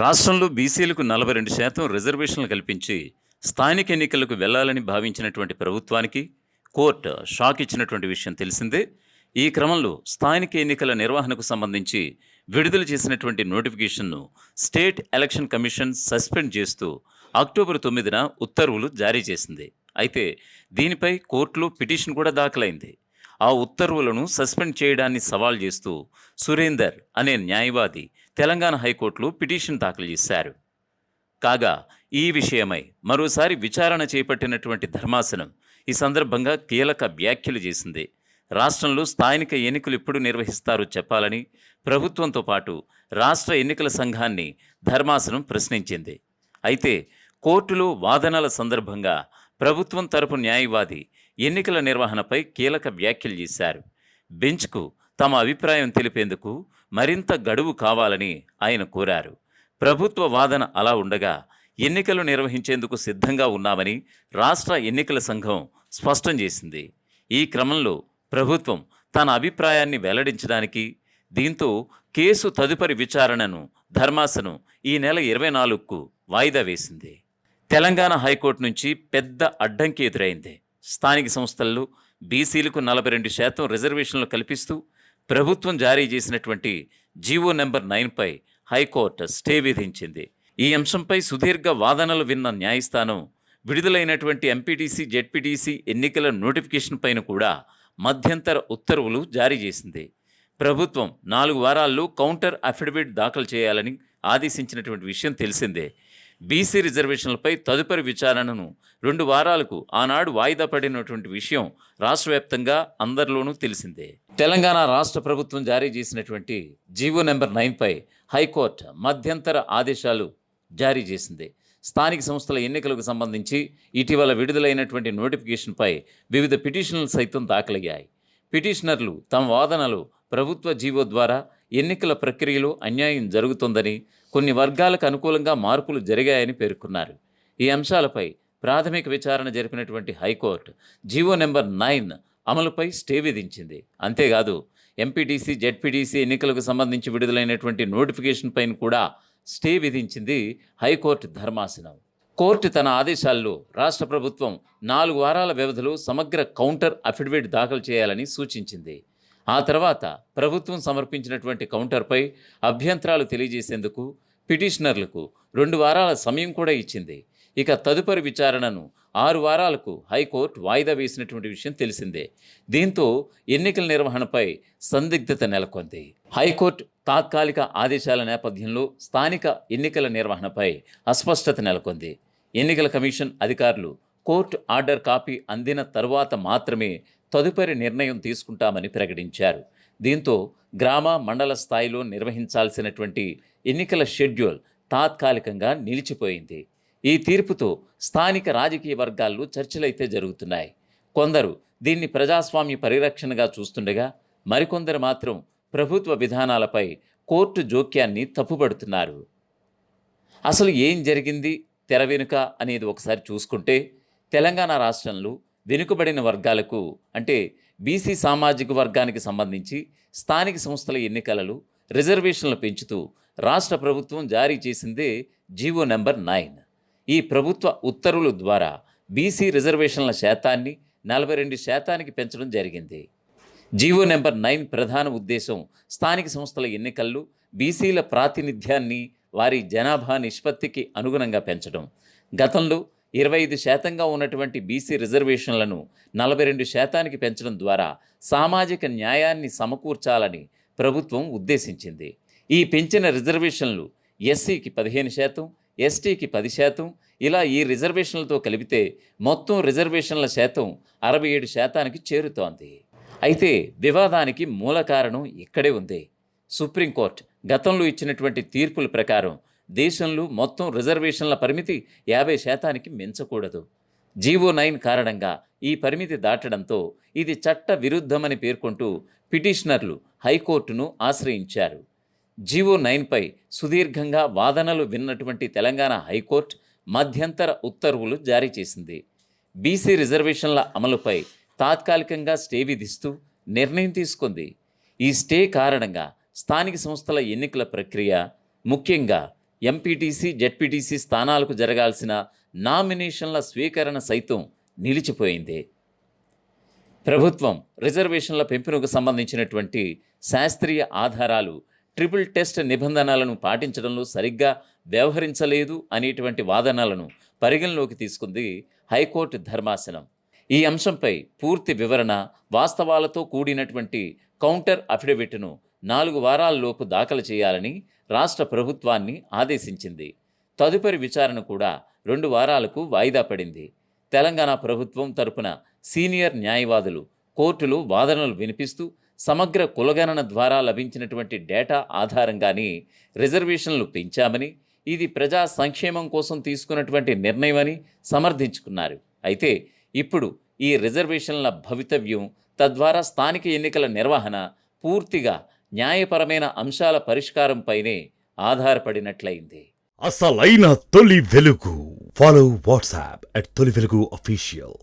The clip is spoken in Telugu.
రాష్ట్రంలో బీసీలకు 42% రిజర్వేషన్లు కల్పించి స్థానిక ఎన్నికలకు వెళ్లాలని భావించినటువంటి ప్రభుత్వానికి కోర్టు షాక్ ఇచ్చినటువంటి విషయం తెలిసిందే. ఈ క్రమంలో స్థానిక ఎన్నికల నిర్వహణకు సంబంధించి విడుదల చేసినటువంటి నోటిఫికేషన్ను స్టేట్ ఎలక్షన్ కమిషన్ సస్పెండ్ చేస్తూ అక్టోబర్ 9న ఉత్తర్వులు జారీ చేసింది. అయితే దీనిపై కోర్టులో పిటిషన్ కూడా దాఖలైంది. ఆ ఉత్తర్వులను సస్పెండ్ చేయడాన్ని సవాల్ చేస్తూ సురేందర్ అనే న్యాయవాది తెలంగాణ హైకోర్టులో పిటిషన్ దాఖలు చేశారు. కాగా ఈ విషయమై మరోసారి విచారణ చేపట్టినటువంటి ధర్మాసనం ఈ సందర్భంగా కీలక వ్యాఖ్యలు చేసింది. రాష్ట్రంలో స్థానిక ఎన్నికలు ఎప్పుడు నిర్వహిస్తారో చెప్పాలని ప్రభుత్వంతో పాటు రాష్ట్ర ఎన్నికల సంఘాన్ని ధర్మాసనం ప్రశ్నించింది. అయితే కోర్టులో వాదనల సందర్భంగా ప్రభుత్వం తరపు న్యాయవాది ఎన్నికల నిర్వహణపై కీలక వ్యాఖ్యలు చేశారు. బెంచ్కు తమ అభిప్రాయం తెలిపేందుకు మరింత గడువు కావాలని ఆయన కోరారు. ప్రభుత్వ వాదన అలా ఉండగా ఎన్నికలు నిర్వహించేందుకు సిద్ధంగా ఉన్నామని రాష్ట్ర ఎన్నికల సంఘం స్పష్టం చేసింది. ఈ క్రమంలో ప్రభుత్వం తన అభిప్రాయాన్ని వెల్లడించడానికి దీంతో కేసు తదుపరి విచారణను ధర్మాసనం ఈ నెల 24కు వాయిదా వేసింది. తెలంగాణ హైకోర్టు నుంచి పెద్ద అడ్డంకి ఎదురైంది. స్థానిక సంస్థల్లో బీసీలకు 42% రిజర్వేషన్లు కల్పిస్తూ ప్రభుత్వం జారీ చేసినటువంటి జీవో నెంబర్ 9పై హైకోర్టు స్టే విధించింది. ఈ అంశంపై సుదీర్ఘ వాదనలు విన్న న్యాయస్థానం విడుదలైనటువంటి ఎంపీటీసీ, జెడ్పీటీసీ ఎన్నికల నోటిఫికేషన్ పైన కూడా మధ్యంతర ఉత్తర్వులు జారీ చేసింది. ప్రభుత్వం 4 వారాల్లో కౌంటర్ అఫిడవిట్ దాఖలు చేయాలని ఆదేశించినటువంటి విషయం తెలిసిందే. బీసీ రిజర్వేషన్లపై తదుపరి విచారణను 2 వారాలకు ఆనాడు వాయిదా పడినటువంటి విషయం రాష్ట్ర వ్యాప్తంగా అందరిలోనూ తెలిసిందే. తెలంగాణ రాష్ట్ర ప్రభుత్వం జారీ చేసినటువంటి జీవో నెంబర్ 9పై హైకోర్టు మధ్యంతర ఆదేశాలు జారీ చేసింది. స్థానిక సంస్థల ఎన్నికలకు సంబంధించి ఇటీవల విడుదలైనటువంటి నోటిఫికేషన్పై వివిధ పిటిషన్లు సైతం దాఖలయ్యాయి. పిటిషనర్లు తమ వాదనలు ప్రభుత్వ జీవో ద్వారా ఎన్నికల ప్రక్రియలో అన్యాయం జరుగుతోందని, కొన్ని వర్గాలకు అనుకూలంగా మార్పులు జరిగాయని పేర్కొన్నారు. ఈ అంశాలపై ప్రాథమిక విచారణ జరిపినటువంటి హైకోర్టు జీవో నెంబర్ 9 అమలుపై స్టే విధించింది. అంతేకాదు ఎంపీటీసీ, జెడ్పీటీసీ ఎన్నికలకు సంబంధించి విడుదలైనటువంటి నోటిఫికేషన్ పైన కూడా స్టే విధించింది హైకోర్టు ధర్మాసనం. కోర్టు తన ఆదేశాల్లో రాష్ట్ర ప్రభుత్వం 4 వారాల వ్యవధిలో సమగ్ర కౌంటర్ అఫిడవిట్ దాఖలు చేయాలని సూచించింది. ఆ తర్వాత ప్రభుత్వం సమర్పించినటువంటి కౌంటర్పై అభ్యంతరాలు తెలియజేసేందుకు పిటిషనర్లకు 2 వారాల సమయం కూడా ఇచ్చింది. ఇక తదుపరి విచారణను 6 వారాలకు హైకోర్టు వాయిదా వేసినటువంటి విషయం తెలిసిందే. దీంతో ఎన్నికల నిర్వహణపై సందిగ్ధత నెలకొంది. హైకోర్టు తాత్కాలిక ఆదేశాల నేపథ్యంలో స్థానిక ఎన్నికల నిర్వహణపై అస్పష్టత నెలకొంది. ఎన్నికల కమిషన్ అధికారులు కోర్టు ఆర్డర్ కాపీ అందిన తరువాత మాత్రమే తదుపరి నిర్ణయం తీసుకుంటామని ప్రకటించారు. దీంతో గ్రామ, మండల స్థాయిలో నిర్వహించాల్సినటువంటి ఎన్నికల షెడ్యూల్ తాత్కాలికంగా నిలిచిపోయింది. ఈ తీర్పుతో స్థానిక రాజకీయ వర్గాల్లో చర్చలైతే జరుగుతున్నాయి. కొందరు దీన్ని ప్రజాస్వామ్య పరిరక్షణగా చూస్తుండగా మరికొందరు మాత్రం ప్రభుత్వ విధానాలపై కోర్టు జోక్యాన్ని తప్పుపడుతున్నారు. అసలు ఏం జరిగింది తెర వెనుక అనేది ఒకసారి చూసుకుంటే, తెలంగాణ రాష్ట్రంలో వెనుకబడిన వర్గాలకు, అంటే బీసీ సామాజిక వర్గానికి సంబంధించి స్థానిక సంస్థల ఎన్నికలలో రిజర్వేషన్లు పెంచుతూ రాష్ట్ర ప్రభుత్వం జారీ చేసిందే జీవో నెంబర్ 9. ఈ ప్రభుత్వ ఉత్తర్వుల ద్వారా బీసీ రిజర్వేషన్ల శాతాన్ని 42% పెంచడం జరిగింది. జీవో నెంబర్ 9 ప్రధాన ఉద్దేశం స్థానిక సంస్థల ఎన్నికల్లో బీసీల ప్రాతినిధ్యాన్ని వారి జనాభా నిష్పత్తికి అనుగుణంగా పెంచడం. గతంలో 25% ఉన్నటువంటి బీసీ రిజర్వేషన్లను 42% పెంచడం ద్వారా సామాజిక న్యాయాన్ని సమకూర్చాలని ప్రభుత్వం ఉద్దేశించింది. ఈ పెంచిన రిజర్వేషన్లు ఎస్సీకి 15%, ఎస్టీకి 10%, ఇలా ఈ రిజర్వేషన్లతో కలిపితే మొత్తం రిజర్వేషన్ల శాతం 67%కి చేరుతోంది. అయితే వివాదానికి మూల కారణం ఇక్కడే ఉంది. సుప్రీంకోర్టు గతంలో ఇచ్చినటువంటి తీర్పుల ప్రకారం దేశంలో మొత్తం రిజర్వేషన్ల పరిమితి 50%కి మించకూడదు. జీవో 9 కారణంగా ఈ పరిమితి దాటడంతో ఇది చట్ట విరుద్ధమని పేర్కొంటూ పిటిషనర్లు హైకోర్టును ఆశ్రయించారు. జీవో 9పై సుదీర్ఘంగా వాదనలు విన్నటువంటి తెలంగాణ హైకోర్టు మధ్యంతర ఉత్తర్వులు జారీ చేసింది. బీసీ రిజర్వేషన్ల అమలుపై తాత్కాలికంగా స్టే విధిస్తూ నిర్ణయం తీసుకుంది. ఈ స్టే కారణంగా స్థానిక సంస్థల ఎన్నికల ప్రక్రియ, ముఖ్యంగా ఎంపీటీసీ, జెడ్పీటీసీ స్థానాలకు జరగాల్సిన నామినేషన్ల స్వీకరణ సైతం నిలిచిపోయింది. ప్రభుత్వం రిజర్వేషన్ల పెంపునకు సంబంధించినటువంటి శాస్త్రీయ ఆధారాలు, ట్రిపుల్ టెస్ట్ నిబంధనలను పాటించడంలో సరిగ్గా వ్యవహరించలేదు అనేటువంటి వాదనలను పరిగణలోకి తీసుకుంది హైకోర్టు ధర్మాసనం. ఈ అంశంపై పూర్తి వివరణ, వాస్తవాలతో కూడినటువంటి కౌంటర్ అఫిడవిట్ను 4 వారాల్లోపు దాఖలు చేయాలని రాష్ట్ర ప్రభుత్వాన్ని ఆదేశించింది. తదుపరి విచారణ కూడా 2 వారాలకు వాయిదా పడింది. తెలంగాణ ప్రభుత్వం తరపున సీనియర్ న్యాయవాదులు కోర్టులో వాదనలు వినిపిస్తూ సమగ్ర కులగణన ద్వారా లభించినటువంటి డేటా ఆధారంగానే రిజర్వేషన్లు పెంచామని, ఇది ప్రజా సంక్షేమం కోసం తీసుకున్నటువంటి నిర్ణయమని సమర్థించుకున్నారు. అయితే ఇప్పుడు ఈ రిజర్వేషన్ల భవితవ్యం, తద్వారా స్థానిక ఎన్నికల నిర్వహణ పూర్తిగా న్యాయపరమైన అంశాల పరిష్కారంపైనే ఆధారపడినట్లయింది. అసలైన తొలి వెలుగు. ఫాలో వాట్సాప్ @తొలి వెలుగు official.